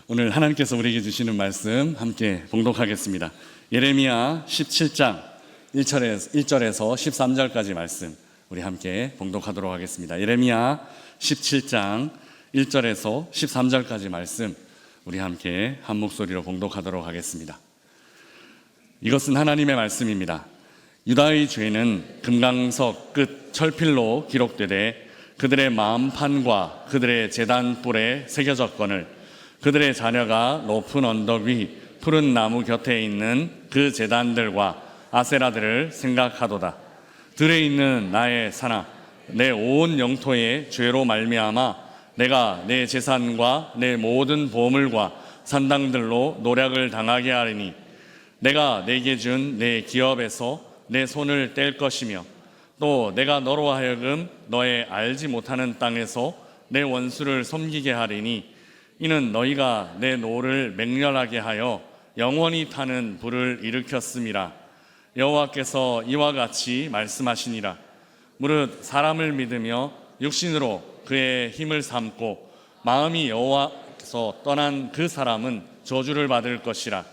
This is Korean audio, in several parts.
오늘 하나님께서 우리에게 주시는 말씀 함께 봉독하겠습니다. 예레미야 17장 1절에서 13절까지 말씀 우리 함께 봉독하도록 하겠습니다. 예레미야 17장 1절에서 13절까지 말씀 우리 함께 한 목소리로 봉독하도록 하겠습니다. 이것은 하나님의 말씀입니다. 유다의 죄는 금강석 끝 철필로 기록되되 그들의 마음판과 그들의 제단 뿔에 새겨졌거늘 그들의 자녀가 높은 언덕 위 푸른 나무 곁에 있는 그 제단들과 아세라들을 생각하도다. 들에 있는 나의 산아, 내 온 영토의 죄로 말미암아 내가 내 재산과 내 모든 보물과 산당들로 노략을 당하게 하리니 내가 내게 준 내 기업에서 내 손을 뗄 것이며 또 내가 너로 하여금 너의 알지 못하는 땅에서 내 원수를 섬기게 하리니 이는 너희가 내 노를 맹렬하게 하여 영원히 타는 불을 일으켰음이라. 여호와께서 이와 같이 말씀하시니라. 무릇 사람을 믿으며 육신으로 그의 힘을 삼고 마음이 여호와께서 떠난 그 사람은 저주를 받을 것이라.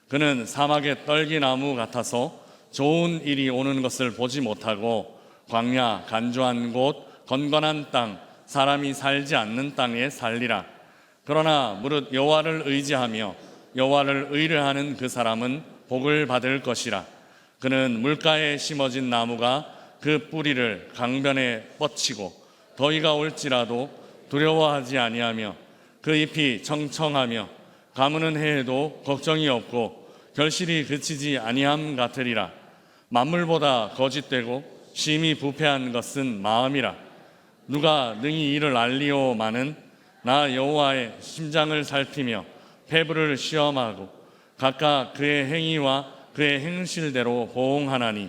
그는 사막의 떨기나무 같아서 좋은 일이 오는 것을 보지 못하고 광야 간조한 곳 건건한 땅 사람이 살지 않는 땅에 살리라. 그러나 무릇 여호와를 의지하며 여호와를 의뢰하는 그 사람은 복을 받을 것이라. 그는 물가에 심어진 나무가 그 뿌리를 강변에 뻗치고 더위가 올지라도 두려워하지 아니하며 그 잎이 청청하며 가무는 해에도 걱정이 없고 결실이 그치지 아니함 같으리라. 만물보다 거짓되고 심히 부패한 것은 마음이라. 누가 능히 이를 알리오마는 나 여호와의 심장을 살피며 폐부를 시험하고 각각 그의 행위와 그의 행실대로 보응하나니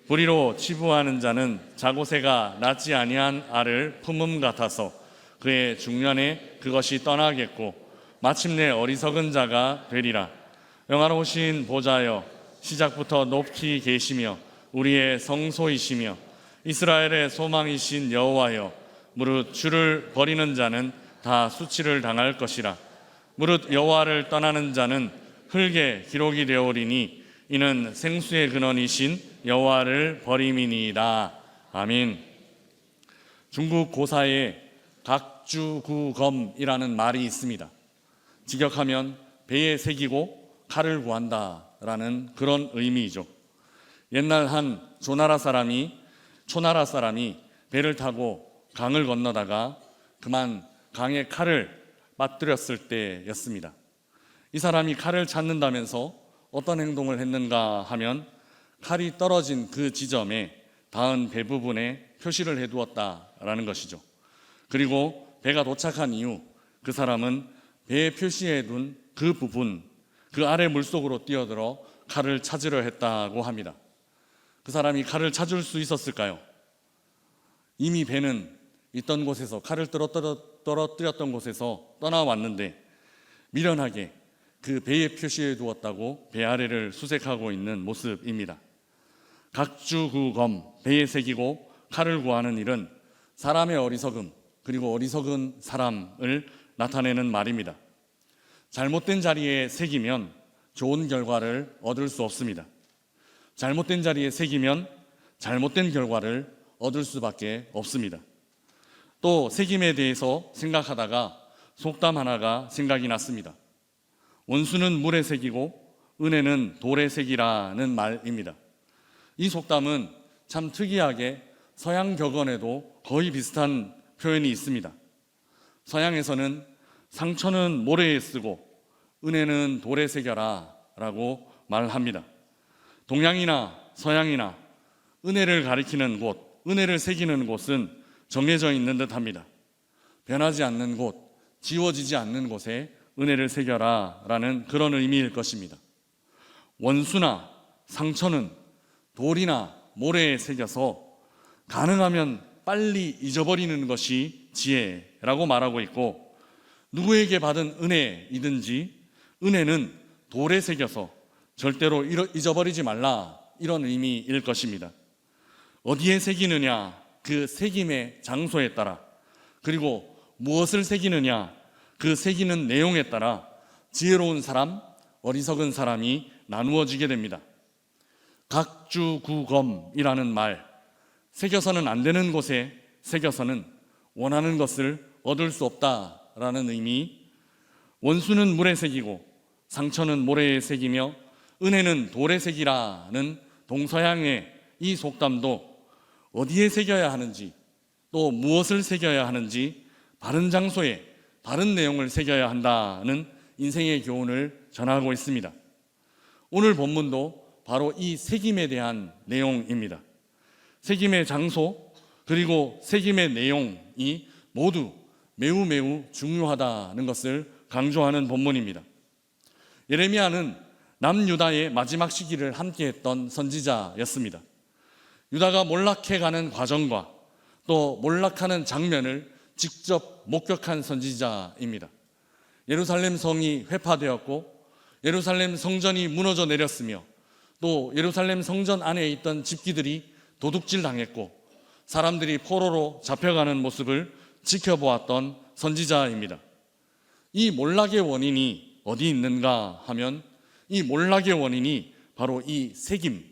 불의로 치부하는 자는 자고새가 낳지 아니한 알을 품음 같아서 그의 중년에 그것이 떠나겠고 마침내 어리석은 자가 되리라. 영화로우신 보좌여 시작부터 높이 계시며 우리의 성소이시며 이스라엘의 소망이신 여호와여 무릇 주를 버리는 자는 다 수치를 당할 것이라. 무릇 여호와를 떠나는 자는 흙에 기록이 되오리니 이는 생수의 근원이신 여호와를 버림이니이다. 아멘. 중국 고사에 각주구검이라는 말이 있습니다. 직역하면 배에 새기고 칼을 구한다라는 그런 의미이죠. 옛날 한 초나라 사람이 배를 타고 강을 건너다가 그만 강에 칼을 빠뜨렸을 때였습니다. 이 사람이 칼을 찾는다면서 어떤 행동을 했는가 하면 칼이 떨어진 그 지점에 닿은 배 부분에 표시를 해두었다라는 것이죠. 그리고 배가 도착한 이후 그 사람은 배에 표시해둔 그 부분, 그 아래 물속으로 뛰어들어 칼을 찾으려 했다고 합니다. 그 사람이 칼을 찾을 수 있었을까요? 이미 배는 있던 곳에서 칼을 떨어뜨렸던 곳에서 떠나왔는데 미련하게 그 배에 표시해 두었다고 배 아래를 수색하고 있는 모습입니다. 각주구검, 배에 새기고 칼을 구하는 일은 사람의 어리석음 그리고 어리석은 사람을 나타내는 말입니다. 잘못된 자리에 새기면 좋은 결과를 얻을 수 없습니다. 잘못된 자리에 새기면 잘못된 결과를 얻을 수밖에 없습니다. 또 새김에 대해서 생각하다가 속담 하나가 생각이 났습니다. 원수는 물에 새기고 은혜는 돌에 새기라는 말입니다. 이 속담은 참 특이하게 서양 격언에도 거의 비슷한 표현이 있습니다. 서양에서는 상처는 모래에 쓰고 은혜는 돌에 새겨라 라고 말합니다. 동양이나 서양이나 은혜를 가리키는 곳, 은혜를 새기는 곳은 정해져 있는 듯 합니다. 변하지 않는 곳, 지워지지 않는 곳에 은혜를 새겨라 라는 그런 의미일 것입니다. 원수나 상처는 돌이나 모래에 새겨서 가능하면 빨리 잊어버리는 것이 지혜라고 말하고 있고 누구에게 받은 은혜이든지 은혜는 돌에 새겨서 절대로 잊어버리지 말라 이런 의미일 것입니다. 어디에 새기느냐 그 새김의 장소에 따라 그리고 무엇을 새기느냐 그 새기는 내용에 따라 지혜로운 사람, 어리석은 사람이 나누어지게 됩니다. 각주구검이라는 말, 새겨서는 안 되는 곳에 새겨서는 원하는 것을 얻을 수 없다라는 의미, 원수는 물에 새기고 상처는 모래에 새기며 은혜는 돌에 새기라는 동서양의 이 속담도 어디에 새겨야 하는지, 또 무엇을 새겨야 하는지, 바른 장소에 바른 내용을 새겨야 한다는 인생의 교훈을 전하고 있습니다. 오늘 본문도 바로 이 새김에 대한 내용입니다. 새김의 장소 그리고 새김의 내용이 모두 매우 중요하다는 것을 강조하는 본문입니다. 예레미야는 남유다의 마지막 시기를 함께했던 선지자였습니다. 유다가 몰락해가는 과정과 또 몰락하는 장면을 직접 목격한 선지자입니다. 예루살렘 성이 회파되었고 예루살렘 성전이 무너져 내렸으며 또 예루살렘 성전 안에 있던 집기들이 도둑질 당했고 사람들이 포로로 잡혀가는 모습을 지켜보았던 선지자입니다. 이 몰락의 원인이 어디 있는가 하면 이 몰락의 원인이 바로 이 새김,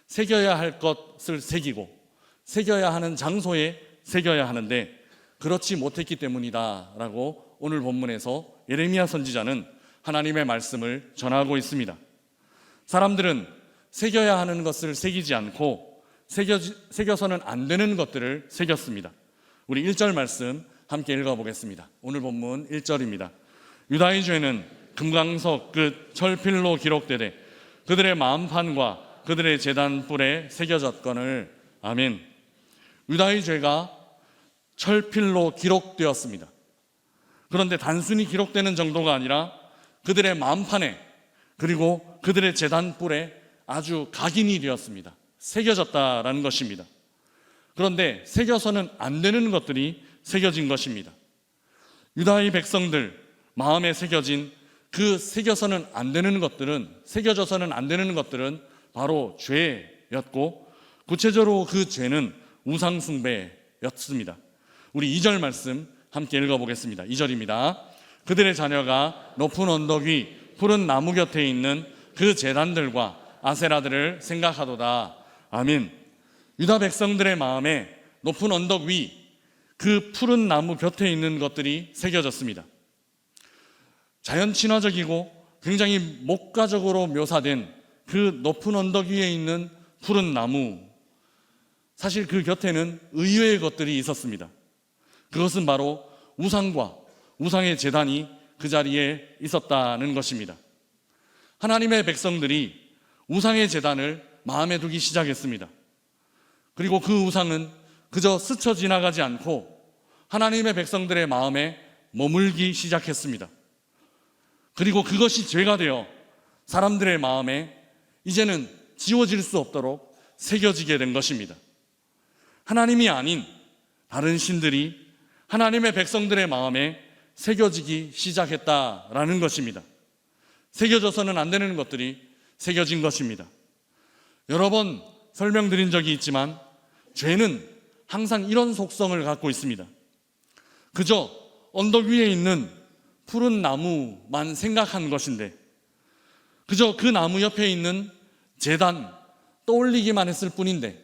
새겨야 할 것을 새기고 새겨야 하는 장소에 새겨야 하는데 그렇지 못했기 때문이다라고 오늘 본문에서 예레미야 선지자는 하나님의 말씀을 전하고 있습니다. 사람들은 새겨야 하는 것을 새기지 않고 새겨서는 안 되는 것들을 새겼습니다. 우리 1절 말씀 함께 읽어보겠습니다. 오늘 본문 1절입니다. 유다의 죄는 금강석 끝 철필로 기록되되 그들의 마음판과 그들의 제단 뿔에 새겨졌거늘. 아멘. 유다의 죄가 철필로 기록되었습니다. 그런데 단순히 기록되는 정도가 아니라 그들의 마음판에 그리고 그들의 제단 뿔에 아주 각인이 되었습니다. 새겨졌다라는 것입니다. 그런데 새겨서는 안 되는 것들이 새겨진 것입니다. 유다의 백성들 마음에 새겨진 그 새겨져서는 안 되는 것들은 바로 죄였고 구체적으로 그 죄는 우상숭배였습니다. 우리 2절 말씀 함께 읽어보겠습니다. 2절입니다. 그들의 자녀가 높은 언덕 위 푸른 나무 곁에 있는 그 제단들과 아세라들을 생각하도다. 아멘. 유다 백성들의 마음에 높은 언덕 위 그 푸른 나무 곁에 있는 것들이 새겨졌습니다. 자연 친화적이고 굉장히 목가적으로 묘사된 그 높은 언덕 위에 있는 푸른 나무, 사실 그 곁에는 의외의 것들이 있었습니다. 그것은 바로 우상과 우상의 제단이 그 자리에 있었다는 것입니다. 하나님의 백성들이 우상의 제단을 마음에 두기 시작했습니다. 그리고 그 우상은 그저 스쳐 지나가지 않고 하나님의 백성들의 마음에 머물기 시작했습니다. 그리고 그것이 죄가 되어 사람들의 마음에 이제는 지워질 수 없도록 새겨지게 된 것입니다. 하나님이 아닌 다른 신들이 하나님의 백성들의 마음에 새겨지기 시작했다라는 것입니다. 새겨져서는 안 되는 것들이 새겨진 것입니다. 여러 번 설명드린 적이 있지만 죄는 항상 이런 속성을 갖고 있습니다. 그저 언덕 위에 있는 푸른 나무만 생각한 것인데 그저 그 나무 옆에 있는 제단 떠올리기만 했을 뿐인데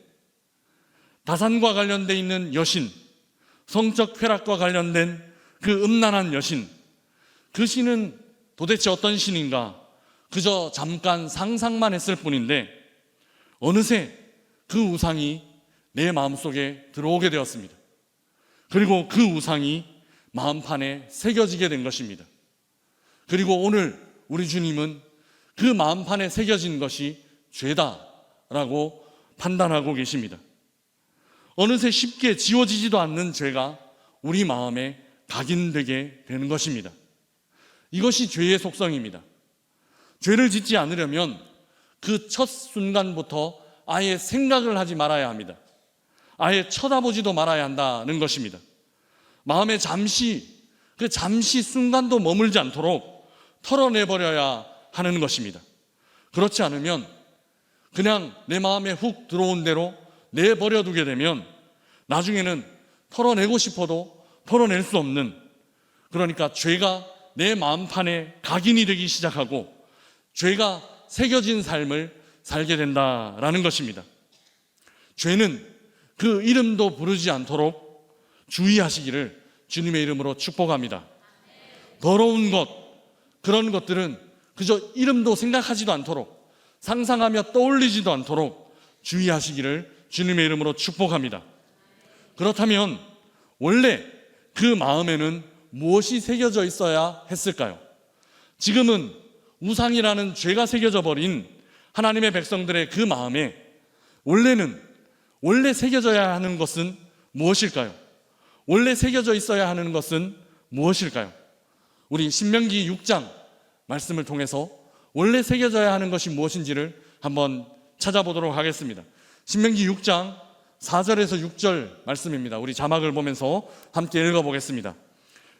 다산과 관련되어 있는 여신, 성적 쾌락과 관련된 그 음란한 여신, 그 신은 도대체 어떤 신인가 그저 잠깐 상상만 했을 뿐인데 어느새 그 우상이 내 마음속에 들어오게 되었습니다. 그리고 그 우상이 마음판에 새겨지게 된 것입니다. 그리고 오늘 우리 주님은 그 마음판에 새겨진 것이 죄다라고 판단하고 계십니다. 어느새 쉽게 지워지지도 않는 죄가 우리 마음에 각인되게 되는 것입니다. 이것이 죄의 속성입니다. 죄를 짓지 않으려면 그 첫 순간부터 아예 생각을 하지 말아야 합니다. 아예 쳐다보지도 말아야 한다는 것입니다. 마음에 잠시 순간도 머물지 않도록 털어내버려야 하는 것입니다. 그렇지 않으면 그냥 내 마음에 훅 들어온 대로 내버려 두게 되면 나중에는 털어내고 싶어도 털어낼 수 없는 그러니까 죄가 내 마음판에 각인이 되기 시작하고 죄가 새겨진 삶을 살게 된다라는 것입니다. 죄는 그 이름도 부르지 않도록 주의하시기를 주님의 이름으로 축복합니다. 더러운 것, 그런 것들은 그저 이름도 생각하지도 않도록, 상상하며 떠올리지도 않도록 주의하시기를 주님의 이름으로 축복합니다. 그렇다면 원래 그 마음에는 무엇이 새겨져 있어야 했을까요? 지금은 우상이라는 죄가 새겨져 버린 하나님의 백성들의 그 마음에 원래 새겨져야 하는 것은 무엇일까요? 원래 새겨져 있어야 하는 것은 무엇일까요? 우리 신명기 6장 말씀을 통해서 원래 새겨져야 하는 것이 무엇인지를 한번 찾아보도록 하겠습니다. 신명기 6장 4절에서 6절 말씀입니다. 우리 자막을 보면서 함께 읽어보겠습니다.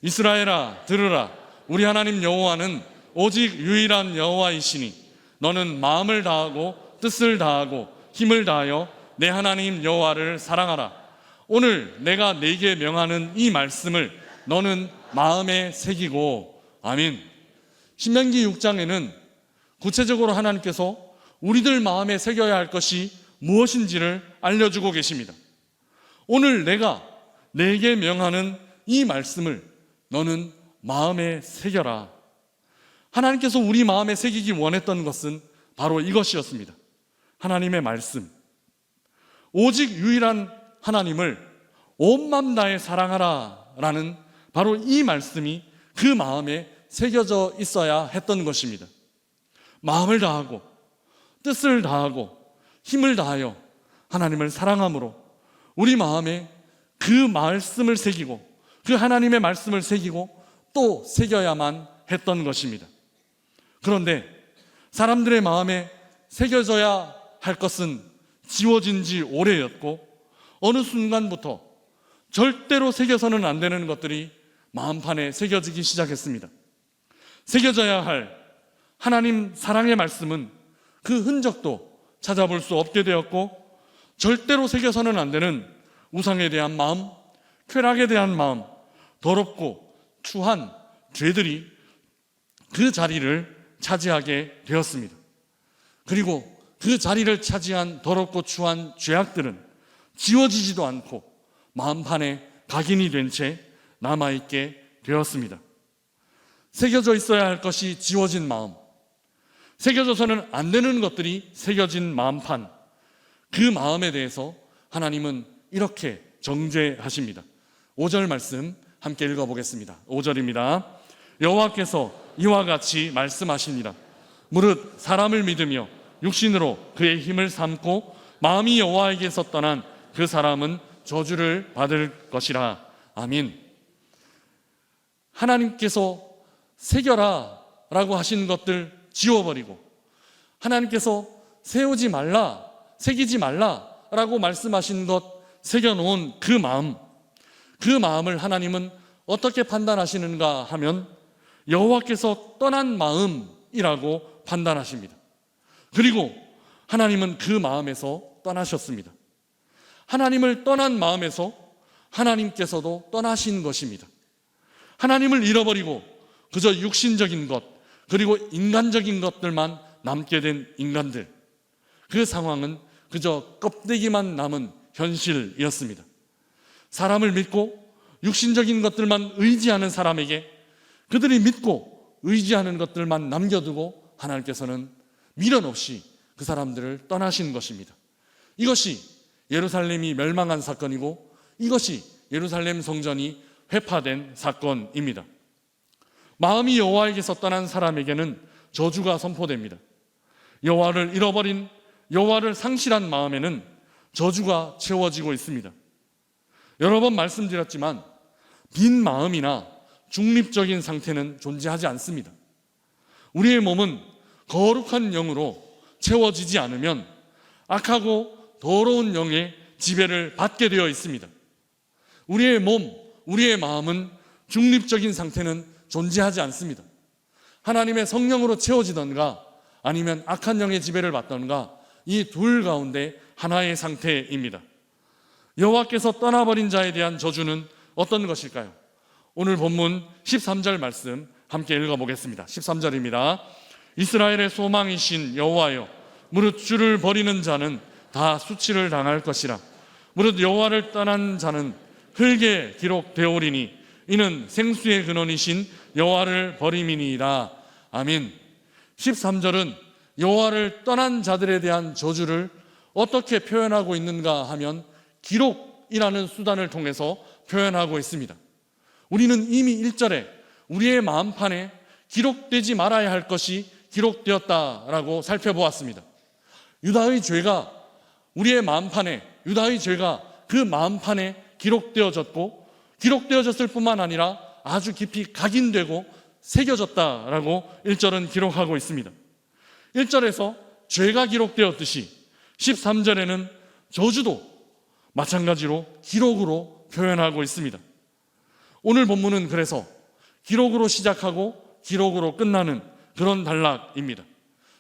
이스라엘아 들으라. 우리 하나님 여호와는 오직 유일한 여호와이시니 너는 마음을 다하고 뜻을 다하고 힘을 다하여 내 하나님 여호와를 사랑하라. 오늘 내가 네게 명하는 이 말씀을 너는 마음에 새기고. 아멘. 신명기 6장에는 구체적으로 하나님께서 우리들 마음에 새겨야 할 것이 무엇인지를 알려주고 계십니다. 오늘 내가 네게 명하는 이 말씀을 너는 마음에 새겨라. 하나님께서 우리 마음에 새기기 원했던 것은 바로 이것이었습니다. 하나님의 말씀, 오직 유일한 하나님을 온 마음 다해 사랑하라 라는 바로 이 말씀이 그 마음에 새겨져 있어야 했던 것입니다. 마음을 다하고 뜻을 다하고 힘을 다하여 하나님을 사랑함으로 우리 마음에 그 말씀을 새기고 그 하나님의 말씀을 새기고 또 새겨야만 했던 것입니다. 그런데 사람들의 마음에 새겨져야 할 것은 지워진 지 오래였고 어느 순간부터 절대로 새겨서는 안 되는 것들이 마음판에 새겨지기 시작했습니다. 새겨져야 할 하나님 사랑의 말씀은 그 흔적도 찾아볼 수 없게 되었고 절대로 새겨서는 안 되는 우상에 대한 마음, 쾌락에 대한 마음, 더럽고 추한 죄들이 그 자리를 차지하게 되었습니다. 그리고 그 자리를 차지한 더럽고 추한 죄악들은 지워지지도 않고 마음판에 각인이 된 채 남아있게 되었습니다. 새겨져 있어야 할 것이 지워진 마음, 새겨져서는 안 되는 것들이 새겨진 마음판, 그 마음에 대해서 하나님은 이렇게 정죄하십니다. 5절 말씀 함께 읽어보겠습니다. 5절입니다. 여호와께서 이와 같이 말씀하시니라. 무릇 사람을 믿으며 육신으로 그의 힘을 삼고 마음이 여호와에게서 떠난 그 사람은 저주를 받을 것이라. 아멘. 하나님께서 새겨라 라고 하신 것들 지워버리고 하나님께서 세우지 말라, 새기지 말라 라고 말씀하신 것 새겨놓은 그 마음을 하나님은 어떻게 판단하시는가 하면 여호와께서 떠난 마음이라고 판단하십니다. 그리고 하나님은 그 마음에서 떠나셨습니다. 하나님을 떠난 마음에서 하나님께서도 떠나신 것입니다. 하나님을 잃어버리고 그저 육신적인 것 그리고 인간적인 것들만 남게 된 인간들, 그 상황은 그저 껍데기만 남은 현실이었습니다. 사람을 믿고 육신적인 것들만 의지하는 사람에게 그들이 믿고 의지하는 것들만 남겨두고 하나님께서는 미련 없이 그 사람들을 떠나신 것입니다. 이것이 예루살렘이 멸망한 사건이고 이것이 예루살렘 성전이 회파된 사건입니다. 마음이 여호와에게서 떠난 사람에게는 저주가 선포됩니다. 여호와를 잃어버린, 여호와를 상실한 마음에는 저주가 채워지고 있습니다. 여러 번 말씀드렸지만 빈 마음이나 중립적인 상태는 존재하지 않습니다. 우리의 몸은 거룩한 영으로 채워지지 않으면 악하고 더러운 영의 지배를 받게 되어 있습니다. 우리의 몸, 우리의 마음은 중립적인 상태는 존재하지 않습니다. 하나님의 성령으로 채워지던가 아니면 악한 영의 지배를 받던가 이 둘 가운데 하나의 상태입니다. 여호와께서 떠나버린 자에 대한 저주는 어떤 것일까요? 오늘 본문 13절 말씀 함께 읽어보겠습니다. 13절입니다. 이스라엘의 소망이신 여호와여, 무릇 주를 버리는 자는 다 수치를 당할 것이라. 무릇 여호와를 떠난 자는 흙에 기록되오리니 이는 생수의 근원이신 여호와를 버림이니이다. 아멘. 13절은 여호와를 떠난 자들에 대한 저주를 어떻게 표현하고 있는가 하면 기록이라는 수단을 통해서 표현하고 있습니다. 우리는 이미 1절에 우리의 마음판에 기록되지 말아야 할 것이 기록되었다라고 살펴보았습니다. 유다의 죄가 우리의 마음판에, 유다의 죄가 그 마음판에 기록되어졌고, 기록되어졌을 뿐만 아니라 아주 깊이 각인되고 새겨졌다라고 1절은 기록하고 있습니다. 1절에서 죄가 기록되었듯이 13절에는 저주도 마찬가지로 기록으로 표현하고 있습니다. 오늘 본문은 그래서 기록으로 시작하고 기록으로 끝나는 그런 단락입니다.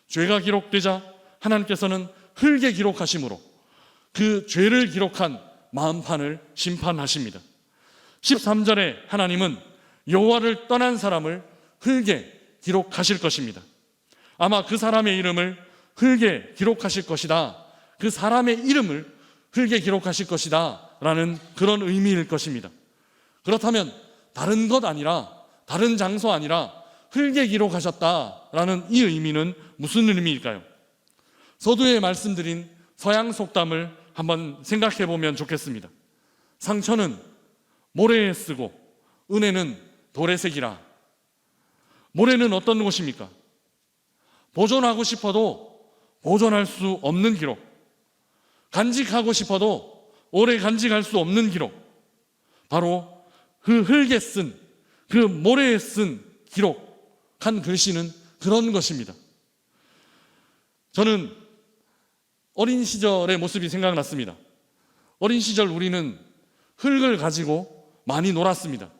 죄가 기록되자 하나님께서는 흙에 기록하심으로 그 죄를 기록한 마음판을 심판하십니다. 13절에 하나님은 여호와를 떠난 사람을 흙에 기록하실 것입니다. 아마 그 사람의 이름을 흙에 기록하실 것이다, 그 사람의 이름을 흙에 기록하실 것이다 라는 그런 의미일 것입니다. 그렇다면 다른 것 아니라, 다른 장소 아니라 흙에 기록하셨다라는 이 의미는 무슨 의미일까요? 서두에 말씀드린 서양 속담을 한번 생각해 보면 좋겠습니다. 상처는 모래에 쓰고 은혜는 돌에 새기라. 모래는 어떤 곳입니까? 보존하고 싶어도 보존할 수 없는 기록, 간직하고 싶어도 오래 간직할 수 없는 기록, 바로 그 흙에 쓴, 그 모래에 쓴 기록한 글씨는 그런 것입니다. 저는 어린 시절의 모습이 생각났습니다. 어린 시절 우리는 흙을 가지고 많이 놀았습니다.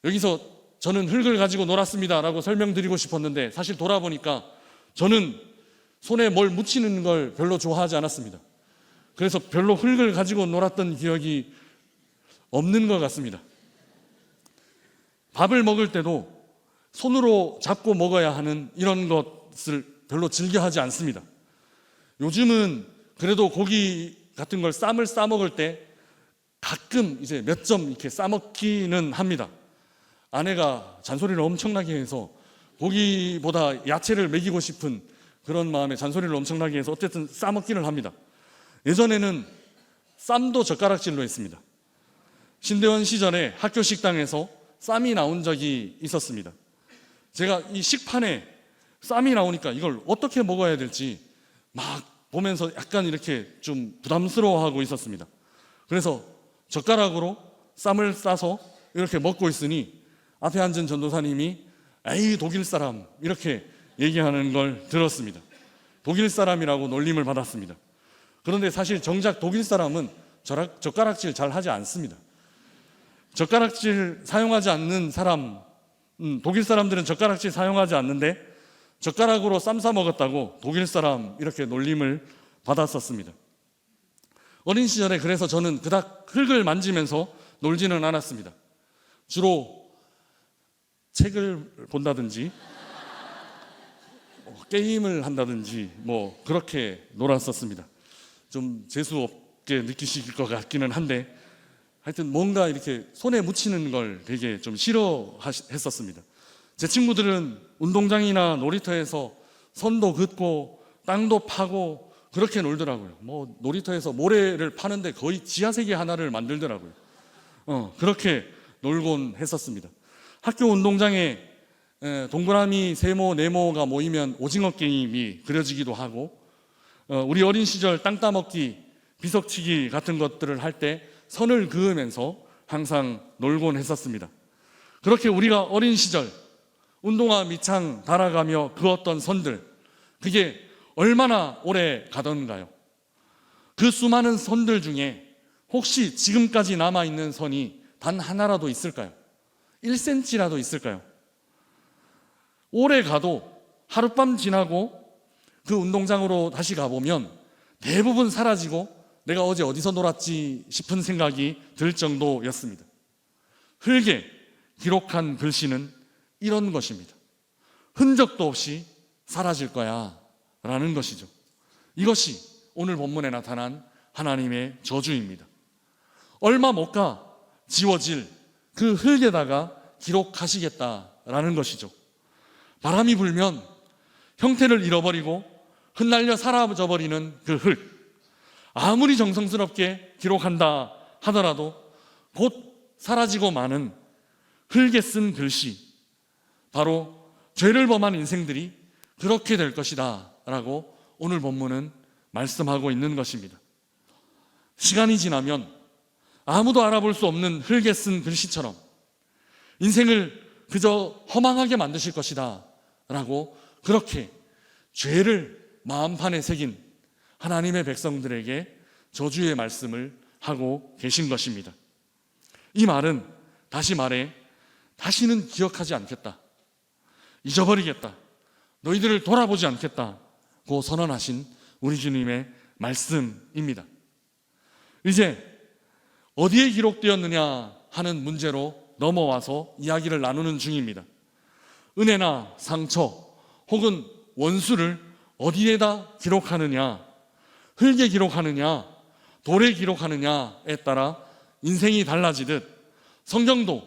여기서 저는 흙을 가지고 놀았습니다라고 설명드리고 싶었는데, 사실 돌아보니까 저는 손에 뭘 묻히는 걸 별로 좋아하지 않았습니다. 그래서 별로 흙을 가지고 놀았던 기억이 없는 것 같습니다. 밥을 먹을 때도 손으로 잡고 먹어야 하는 이런 것을 별로 즐겨하지 않습니다. 요즘은 그래도 고기 같은 걸 쌈을 싸 먹을 때 가끔 이제 몇 점 이렇게 싸 먹기는 합니다. 아내가 잔소리를 엄청나게 해서 고기보다 야채를 먹이고 싶은 그런 마음에 잔소리를 엄청나게 해서 어쨌든 싸 먹기는 합니다. 예전에는 쌈도 젓가락질로 했습니다. 신대원 시절에 학교 식당에서 쌈이 나온 적이 있었습니다. 제가 이 식판에 쌈이 나오니까 이걸 어떻게 먹어야 될지 막 보면서 약간 이렇게 좀 부담스러워하고 있었습니다. 그래서 젓가락으로 쌈을 싸서 이렇게 먹고 있으니 앞에 앉은 전도사님이 에이 독일 사람 이렇게 얘기하는 걸 들었습니다. 독일 사람이라고 놀림을 받았습니다. 그런데 사실 정작 독일 사람은 젓가락질 잘 하지 않습니다. 젓가락질 사용하지 않는 사람, 독일 사람들은 젓가락질 사용하지 않는데 젓가락으로 쌈 싸 먹었다고 독일 사람 이렇게 놀림을 받았었습니다. 어린 시절에 그래서 저는 그닥 흙을 만지면서 놀지는 않았습니다. 주로 책을 본다든지 게임을 한다든지 뭐 그렇게 놀았었습니다. 좀 재수없게 느끼실 것 같기는 한데 하여튼 뭔가 이렇게 손에 묻히는 걸 되게 좀 싫어했었습니다. 제 친구들은 운동장이나 놀이터에서 선도 긋고 땅도 파고 그렇게 놀더라고요. 뭐 놀이터에서 모래를 파는데 거의 지하세계 하나를 만들더라고요. 그렇게 놀곤 했었습니다. 학교 운동장에 동그라미, 세모, 네모가 모이면 오징어 게임이 그려지기도 하고, 우리 어린 시절 땅 따먹기, 비석치기 같은 것들을 할 때 선을 그으면서 항상 놀곤 했었습니다. 그렇게 우리가 어린 시절 운동화 밑창 달아가며 그었던 선들, 그게 얼마나 오래 가던가요? 그 수많은 선들 중에 혹시 지금까지 남아있는 선이 단 하나라도 있을까요? 1cm라도 있을까요? 오래 가도 하룻밤 지나고 그 운동장으로 다시 가보면 대부분 사라지고 내가 어제 어디서 놀았지 싶은 생각이 들 정도였습니다. 흙에 기록한 글씨는 이런 것입니다. 흔적도 없이 사라질 거야 라는 것이죠. 이것이 오늘 본문에 나타난 하나님의 저주입니다. 얼마 못 가 지워질 그 흙에다가 기록하시겠다라는 것이죠. 바람이 불면 형태를 잃어버리고 흩날려 사라져버리는 그 흙, 아무리 정성스럽게 기록한다 하더라도 곧 사라지고 마는 흙에 쓴 글씨, 바로 죄를 범한 인생들이 그렇게 될 것이다 라고 오늘 본문은 말씀하고 있는 것입니다. 시간이 지나면 아무도 알아볼 수 없는 흙에 쓴 글씨처럼 인생을 그저 허망하게 만드실 것이다 라고 그렇게 죄를 마음판에 새긴 하나님의 백성들에게 저주의 말씀을 하고 계신 것입니다. 이 말은 다시 말해 다시는 기억하지 않겠다, 잊어버리겠다, 너희들을 돌아보지 않겠다고 선언하신 우리 주님의 말씀입니다. 이제 어디에 기록되었느냐 하는 문제로 넘어와서 이야기를 나누는 중입니다. 은혜나 상처 혹은 원수를 어디에다 기록하느냐, 흙에 기록하느냐, 돌에 기록하느냐에 따라 인생이 달라지듯 성경도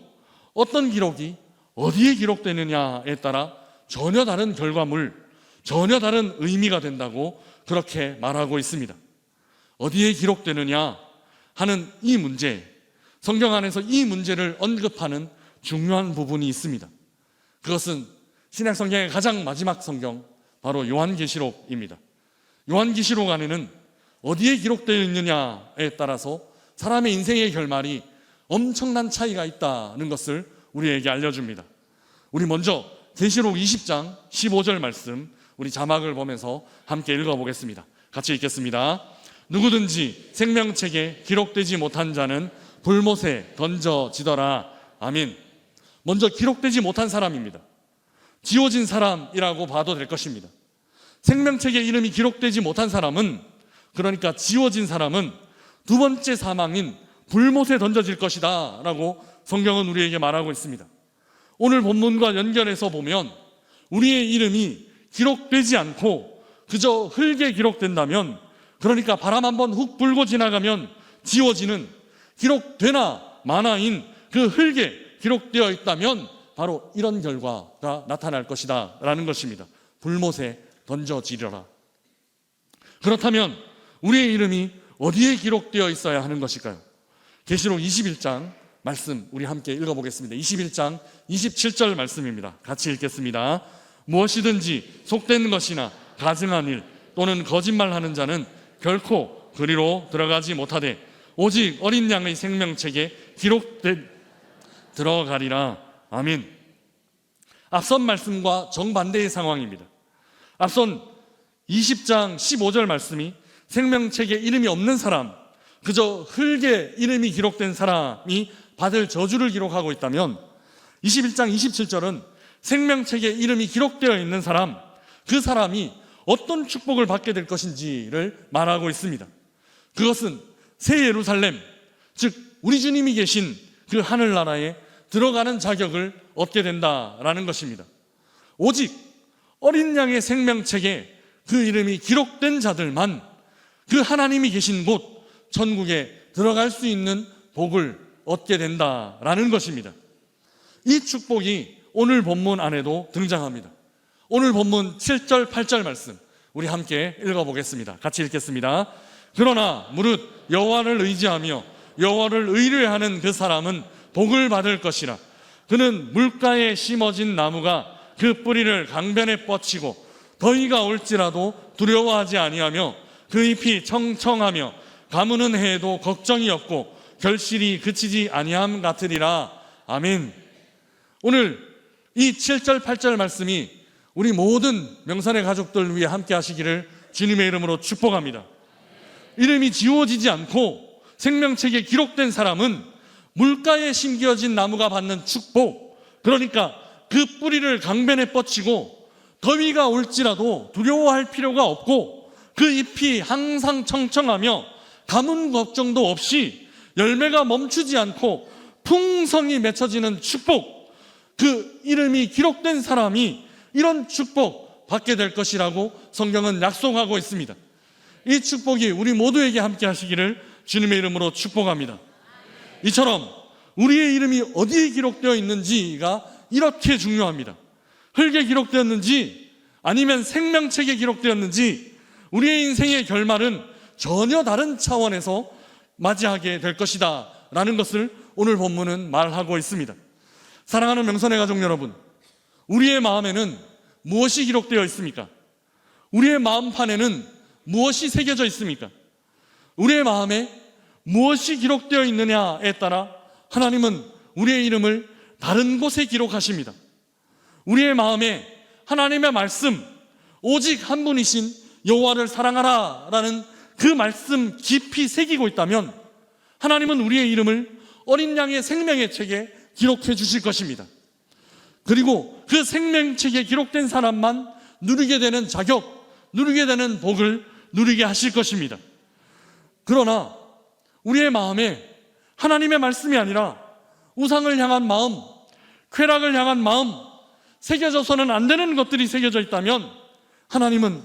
어떤 기록이 어디에 기록되느냐에 따라 전혀 다른 결과물, 전혀 다른 의미가 된다고 그렇게 말하고 있습니다. 어디에 기록되느냐 하는 이 문제, 성경 안에서 이 문제를 언급하는 중요한 부분이 있습니다. 그것은 신약 성경의 가장 마지막 성경, 바로 요한계시록입니다. 요한계시록 안에는 어디에 기록되어 있느냐에 따라서 사람의 인생의 결말이 엄청난 차이가 있다는 것을 우리에게 알려줍니다. 우리 먼저 계시록 20장 15절 말씀, 우리 자막을 보면서 함께 읽어보겠습니다. 같이 읽겠습니다. 누구든지 생명책에 기록되지 못한 자는 불못에 던져지더라. 아멘. 먼저 기록되지 못한 사람입니다. 지워진 사람이라고 봐도 될 것입니다. 생명책에 이름이 기록되지 못한 사람은, 그러니까 지워진 사람은 두 번째 사망인 불못에 던져질 것이다 라고 성경은 우리에게 말하고 있습니다. 오늘 본문과 연결해서 보면 우리의 이름이 기록되지 않고 그저 흙에 기록된다면, 그러니까 바람 한번 훅 불고 지나가면 지워지는, 기록되나 마나인 그 흙에 기록되어 있다면 바로 이런 결과가 나타날 것이다 라는 것입니다. 불못에 던져지려라. 그렇다면 우리의 이름이 어디에 기록되어 있어야 하는 것일까요? 계시록 21장 말씀 우리 함께 읽어보겠습니다. 21장 27절 말씀입니다. 같이 읽겠습니다. 무엇이든지 속된 것이나 가증한 일 또는 거짓말하는 자는 결코 그리로 들어가지 못하되 오직 어린 양의 생명책에 기록된 들어가리라. 아멘. 앞선 말씀과 정반대의 상황입니다. 앞선 20장 15절 말씀이 생명책에 이름이 없는 사람, 그저 흙에 이름이 기록된 사람이 받을 저주를 기록하고 있다면, 21장 27절은 생명책에 이름이 기록되어 있는 사람, 그 사람이 어떤 축복을 받게 될 것인지를 말하고 있습니다. 그것은 새 예루살렘, 즉 우리 주님이 계신 그 하늘나라에 들어가는 자격을 얻게 된다라는 것입니다. 오직 어린 양의 생명책에 그 이름이 기록된 자들만 그 하나님이 계신 곳 천국에 들어갈 수 있는 복을 얻게 된다라는 것입니다. 이 축복이 오늘 본문 안에도 등장합니다. 오늘 본문 7절 8절 말씀 우리 함께 읽어보겠습니다. 같이 읽겠습니다. 그러나 무릇 여호와를 의지하며 여호와를 의뢰하는 그 사람은 복을 받을 것이라. 그는 물가에 심어진 나무가 그 뿌리를 강변에 뻗치고 더위가 올지라도 두려워하지 아니하며 그 잎이 청청하며 가무는 해에도 걱정이 없고 결실이 그치지 아니함 같으리라. 아멘. 오늘 이 7절 8절 말씀이 우리 모든 명산의 가족들 위해 함께 하시기를 주님의 이름으로 축복합니다. 이름이 지워지지 않고 생명책에 기록된 사람은 물가에 심겨진 나무가 받는 축복, 그러니까 그 뿌리를 강변에 뻗치고 더위가 올지라도 두려워할 필요가 없고 그 잎이 항상 청청하며 가뭄 걱정도 없이 열매가 멈추지 않고 풍성이 맺혀지는 축복, 그 이름이 기록된 사람이 이런 축복 받게 될 것이라고 성경은 약속하고 있습니다. 이 축복이 우리 모두에게 함께 하시기를 주님의 이름으로 축복합니다. 이처럼 우리의 이름이 어디에 기록되어 있는지가 이렇게 중요합니다. 흙에 기록되었는지 아니면 생명책에 기록되었는지 우리의 인생의 결말은 전혀 다른 차원에서 맞이하게 될 것이다 라는 것을 오늘 본문은 말하고 있습니다. 사랑하는 명선의 가족 여러분, 우리의 마음에는 무엇이 기록되어 있습니까? 우리의 마음판에는 무엇이 새겨져 있습니까? 우리의 마음에 무엇이 기록되어 있느냐에 따라 하나님은 우리의 이름을 다른 곳에 기록하십니다. 우리의 마음에 하나님의 말씀, 오직 한 분이신 여호와를 사랑하라 라는 그 말씀 깊이 새기고 있다면 하나님은 우리의 이름을 어린 양의 생명의 책에 기록해 주실 것입니다. 그리고 그 생명책에 기록된 사람만 누리게 되는 자격, 누리게 되는 복을 누리게 하실 것입니다. 그러나 우리의 마음에 하나님의 말씀이 아니라 우상을 향한 마음, 쾌락을 향한 마음, 새겨져서는 안 되는 것들이 새겨져 있다면 하나님은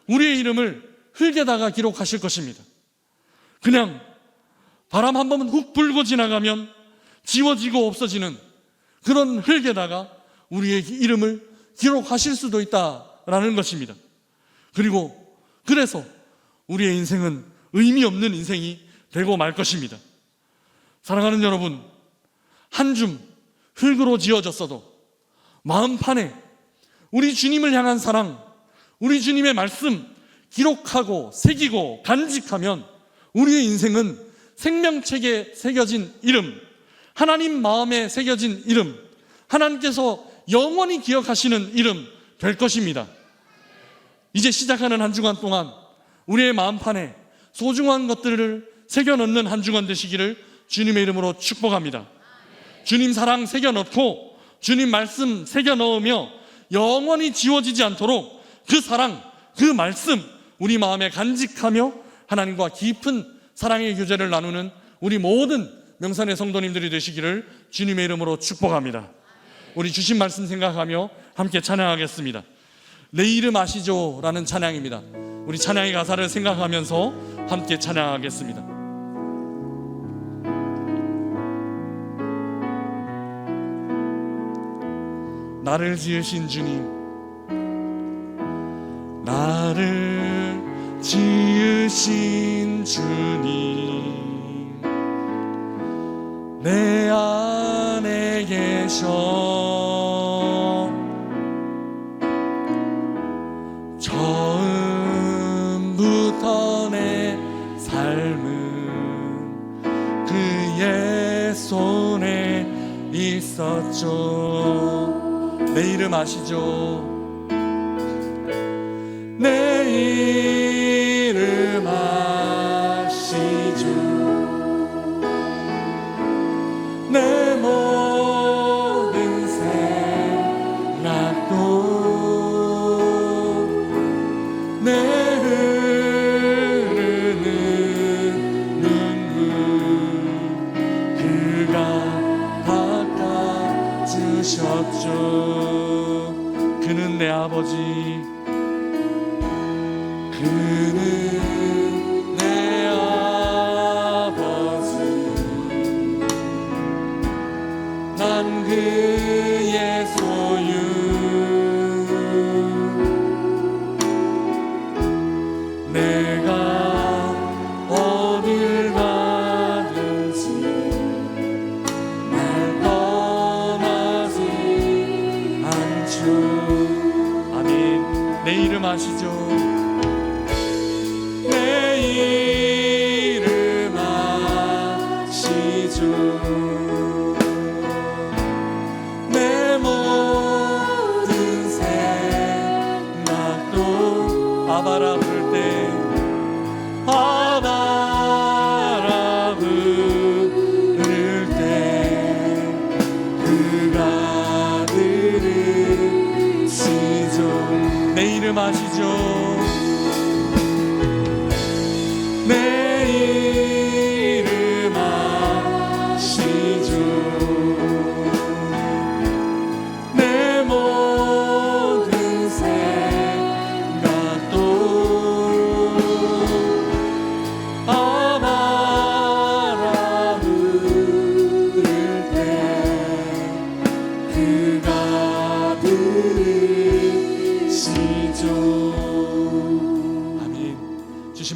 우리의 이름을 흙에다가 기록하실 것입니다. 그냥 바람 한 번 훅 불고 지나가면 지워지고 없어지는 그런 흙에다가 우리의 이름을 기록하실 수도 있다라는 것입니다. 그리고 그래서 우리의 인생은 의미 없는 인생이 되고 말 것입니다. 사랑하는 여러분, 한 줌 흙으로 지어졌어도 마음판에 우리 주님을 향한 사랑, 우리 주님의 말씀 기록하고 새기고 간직하면 우리의 인생은 생명책에 새겨진 이름, 하나님 마음에 새겨진 이름, 하나님께서 영원히 기억하시는 이름 될 것입니다. 이제 시작하는 한 주간 동안 우리의 마음판에 소중한 것들을 새겨넣는 한 주간 되시기를 주님의 이름으로 축복합니다. 주님 사랑 새겨넣고 주님 말씀 새겨넣으며 영원히 지워지지 않도록 그 사랑, 그 말씀 우리 마음에 간직하며 하나님과 깊은 사랑의 교제를 나누는 우리 모든 명산의 성도님들이 되시기를 주님의 이름으로 축복합니다. 우리 주신 말씀 생각하며 함께 찬양하겠습니다. 내 이름 아시죠? 라는 찬양입니다. 우리 찬양의 가사를 생각하면서 함께 찬양하겠습니다. 나를 지으신 주님, 나를 지으신 주님, 내 안에 계셔 처음부터 내 삶은 그의 손에 있었죠. 내 이름 아시죠? 내 이름 아시죠? 내 모든 생각도 내 흐르는 눈물 그가 닦아주셨죠. 그는 내 아버지, 그는 내 아버지, 난 그의 소유, 내가 어딜 가든지 날 떠나지 않죠. 아멘. 내 이름 아시죠? 내 이름 아시죠? 내 모든 생각도 아바라 부를 때 아바라 부를 때 그가 들으시죠. 내 이름 아시죠? 내 이름 아시죠?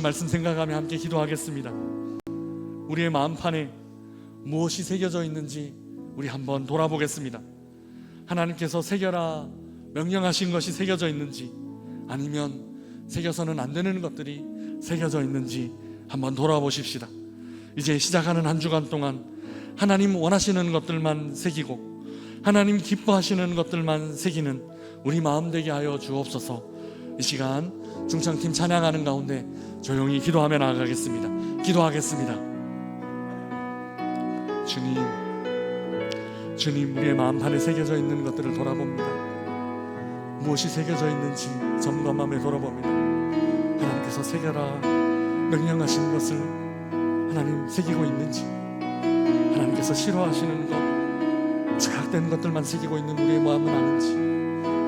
주신 말씀 생각하며 함께 기도하겠습니다. 우리의 마음판에 무엇이 새겨져 있는지 우리 한번 돌아보겠습니다. 하나님께서 새겨라 명령하신 것이 새겨져 있는지, 아니면 새겨서는 안 되는 것들이 새겨져 있는지 한번 돌아보십시다. 이제 시작하는 한 주간 동안 하나님 원하시는 것들만 새기고 하나님 기뻐하시는 것들만 새기는 우리 마음 되게 하여 주옵소서. 이 시간 중창팀 찬양하는 가운데 조용히 기도하며 나아가겠습니다. 기도하겠습니다. 주님, 우리의 마음판에 새겨져 있는 것들을 돌아봅니다. 무엇이 새겨져 있는지 점검하며 돌아봅니다. 하나님께서 새겨라 명령하신 것을 하나님 새기고 있는지, 하나님께서 싫어하시는 것, 죄악된 것들만 새기고 있는 우리의 마음은 아닌지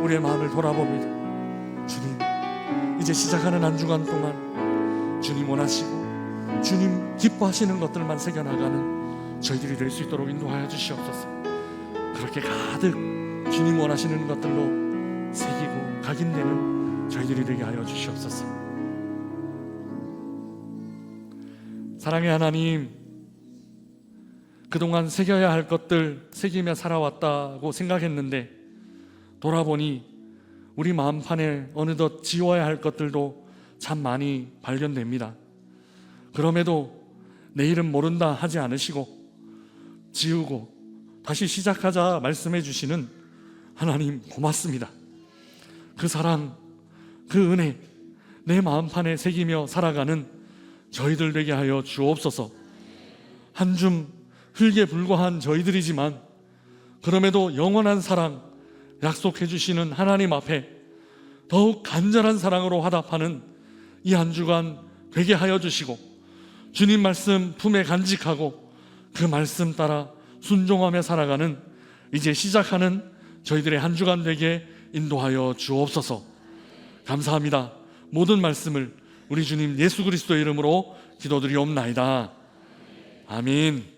우리의 마음을 돌아봅니다. 주님, 이제 시작하는 한 주간 동안 주님 원하시고 주님 기뻐하시는 것들만 새겨나가는 저희들이 될 수 있도록 인도하여 주시옵소서. 그렇게 가득 주님 원하시는 것들로 새기고 각인되는 저희들이 되게 하여 주시옵소서. 사랑의 하나님, 그동안 새겨야 할 것들 새기며 살아왔다고 생각했는데 돌아보니 우리 마음판에 어느덧 지워야 할 것들도 참 많이 발견됩니다. 그럼에도 내일은 모른다 하지 않으시고 지우고 다시 시작하자 말씀해 주시는 하나님 고맙습니다. 그 사랑, 그 은혜 내 마음판에 새기며 살아가는 저희들 되게 하여 주옵소서. 한 줌 흙에 불과한 저희들이지만 그럼에도 영원한 사랑 약속해 주시는 하나님 앞에 더욱 간절한 사랑으로 화답하는 이 한 주간 되게 하여 주시고, 주님 말씀 품에 간직하고 그 말씀 따라 순종하며 살아가는 이제 시작하는 저희들의 한 주간 되게 인도하여 주옵소서. 감사합니다. 모든 말씀을 우리 주님 예수 그리스도의 이름으로 기도드리옵나이다. 아멘.